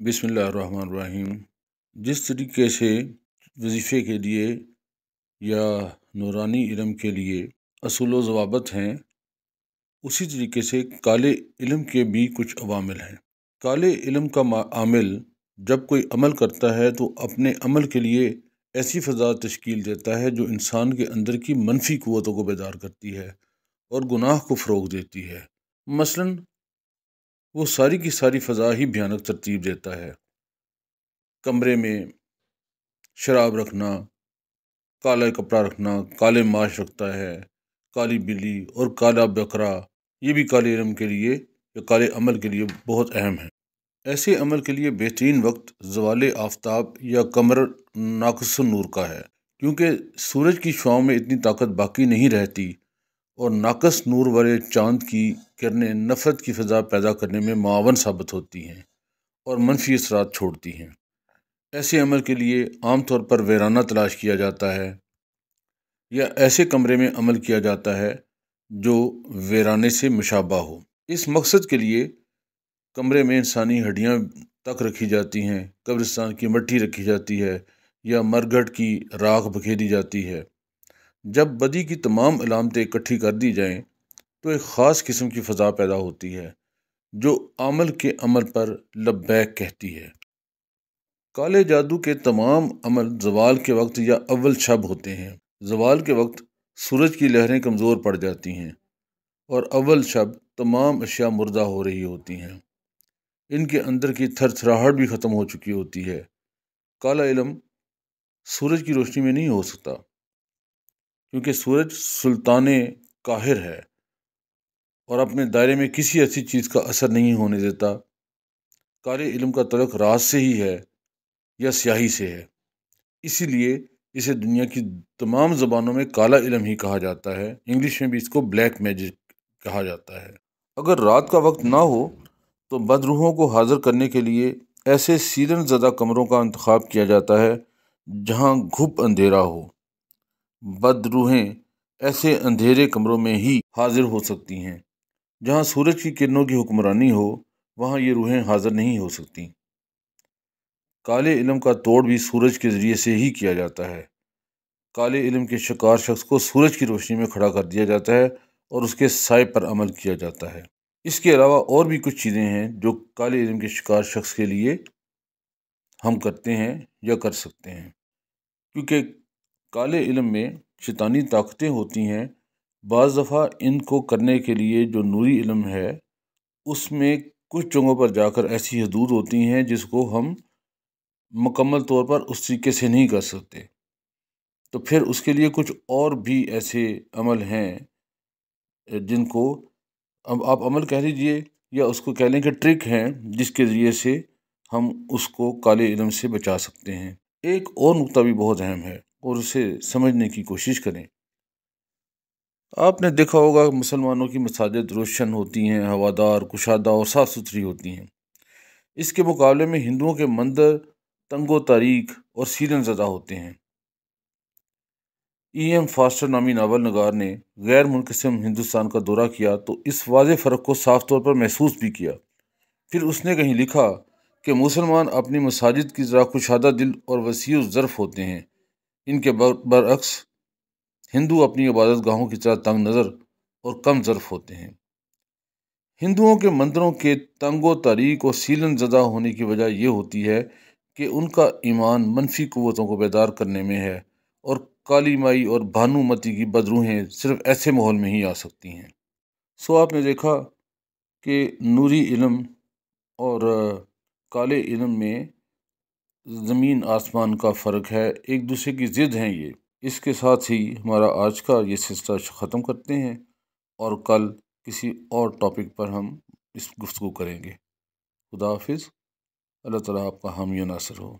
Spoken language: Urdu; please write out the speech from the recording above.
بسم اللہ الرحمن الرحیم۔ جس طریقے سے وظیفے کے لیے یا نورانی علم کے لیے اصول و ضوابط ہیں، اسی طریقے سے کالے علم کے بھی کچھ عوامل ہیں۔ کالے علم کا عامل جب کوئی عمل کرتا ہے تو اپنے عمل کے لیے ایسی فضا تشکیل دیتا ہے جو انسان کے اندر کی منفی قوتوں کو بیدار کرتی ہے اور گناہ کو فروغ دیتی ہے۔ مثلاً وہ ساری کی ساری فضا ہی بھیانک ترتیب دیتا ہے۔ کمرے میں شراب رکھنا، کالا کپڑا رکھنا، کالے ماش رکھتا ہے، کالی بلی اور کالا بکرا، یہ بھی کالے علم کے لیے یا کالے عمل کے لیے بہت اہم ہے۔ ایسے عمل کے لیے بہترین وقت زوال آفتاب یا قمر ناقص النور کا ہے، کیونکہ سورج کی شعاؤں میں اتنی طاقت باقی نہیں رہتی اور ناقص نور والے چاند کی کرنیں نفرت کی فضا پیدا کرنے میں معاون ثابت ہوتی ہیں اور منفی اثرات چھوڑتی ہیں۔ ایسے عمل کے لیے عام طور پر ویرانہ تلاش کیا جاتا ہے یا ایسے کمرے میں عمل کیا جاتا ہے جو ویرانے سے مشابہ ہو۔ اس مقصد کے لیے کمرے میں انسانی ہڈیاں تک رکھی جاتی ہیں، قبرستان کی مٹی رکھی جاتی ہے یا مرگھٹ کی راکھ بکھیری جاتی ہے۔ جب بدی کی تمام علامتیں اکٹھی کر دی جائیں تو ایک خاص قسم کی فضا پیدا ہوتی ہے جو عمل کے عمل پر لبیک کہتی ہے۔ کالے جادو کے تمام عمل زوال کے وقت یا اول شب ہوتے ہیں۔ زوال کے وقت سورج کی لہریں کمزور پڑ جاتی ہیں اور اول شب تمام اشیاء مردہ ہو رہی ہوتی ہیں۔ ان کے اندر کی تھر تھراہٹ بھی ختم ہو چکی ہوتی ہے۔ کالا علم سورج کی روشنی میں نہیں ہو سکتا، کیونکہ سورج سلطان قاہر ہے اور اپنے دائرے میں کسی ایسی چیز کا اثر نہیں ہونے دیتا۔ کالے علم کا تعلق رات سے ہی ہے یا سیاہی سے ہے، اسی لیے اسے دنیا کی تمام زبانوں میں کالا علم ہی کہا جاتا ہے۔ انگلش میں بھی اس کو بلیک میجک کہا جاتا ہے۔ اگر رات کا وقت نہ ہو تو بدروحوں کو حاضر کرنے کے لیے ایسے سیرن زدہ کمروں کا انتخاب کیا جاتا ہے جہاں گھپ اندھیرا ہو۔ بدروحیں ایسے اندھیرے کمروں میں ہی حاضر ہو سکتی ہیں۔ جہاں سورج کی کرنوں کی حکمرانی ہو وہاں یہ روحیں حاضر نہیں ہو سکتی۔ کالے علم کا توڑ بھی سورج کے ذریعے سے ہی کیا جاتا ہے۔ کالے علم کے شکار شخص کو سورج کی روشنی میں کھڑا کر دیا جاتا ہے اور اس کے سائے پر عمل کیا جاتا ہے۔ اس کے علاوہ اور بھی کچھ چیزیں ہیں جو کالے علم کے شکار شخص کے لیے ہم کرتے ہیں یا کر سکتے ہیں، کیونکہ کالے علم میں شیطانی طاقتیں ہوتی ہیں۔ بعض دفعہ ان کو کرنے کے لیے جو نوری علم ہے اس میں کچھ جگہوں پر جا کر ایسی حدود ہوتی ہیں جس کو ہم مکمل طور پر اس طریقے سے نہیں کر سکتے، تو پھر اس کے لیے کچھ اور بھی ایسے عمل ہیں جن کو اب آپ عمل کہہ لیجئے یا اس کو کہہ لیں کہ ٹرک ہیں، جس کے ذریعے سے ہم اس کو کالے علم سے بچا سکتے ہیں۔ ایک اور نقطہ بھی بہت اہم ہے اور اسے سمجھنے کی کوشش کریں۔ آپ نے دیکھا ہوگا مسلمانوں کی مساجد روشن ہوتی ہیں، ہوادار، کشادہ اور صاف ستھری ہوتی ہیں۔ اس کے مقابلے میں ہندوؤں کے مندر تنگ و تاریک اور سیرن زدہ ہوتے ہیں۔ ایم فاسٹر نامی ناول نگار نے غیر منقسم ہندوستان کا دورہ کیا تو اس واضح فرق کو صاف طور پر محسوس بھی کیا۔ پھر اس نے کہیں لکھا کہ مسلمان اپنی مساجد کی طرح کشادہ دل اور وسیع الظرف ہوتے ہیں، ان کے برعکس ہندو اپنی عبادت گاہوں کی طرح تنگ نظر اور کم ظرف ہوتے ہیں۔ ہندوؤں کے مندروں کے تنگ و تاریک اور سیلن زدہ ہونے کی وجہ یہ ہوتی ہے کہ ان کا ایمان منفی قوتوں کو بیدار کرنے میں ہے اور کالی مائی اور بھانو متی کی بدروحیں صرف ایسے ماحول میں ہی آ سکتی ہیں۔ آپ نے دیکھا کہ نوری علم اور کالے علم میں زمین آسمان کا فرق ہے، ایک دوسرے کی ضد ہیں یہ۔ اس کے ساتھ ہی ہمارا آج کا یہ سلسلہ ختم کرتے ہیں اور کل کسی اور ٹاپک پر ہم اس گفتگو کریں گے۔ خدا حافظ۔ اللہ تعالیٰ آپ کا حامی و ناصر ہو۔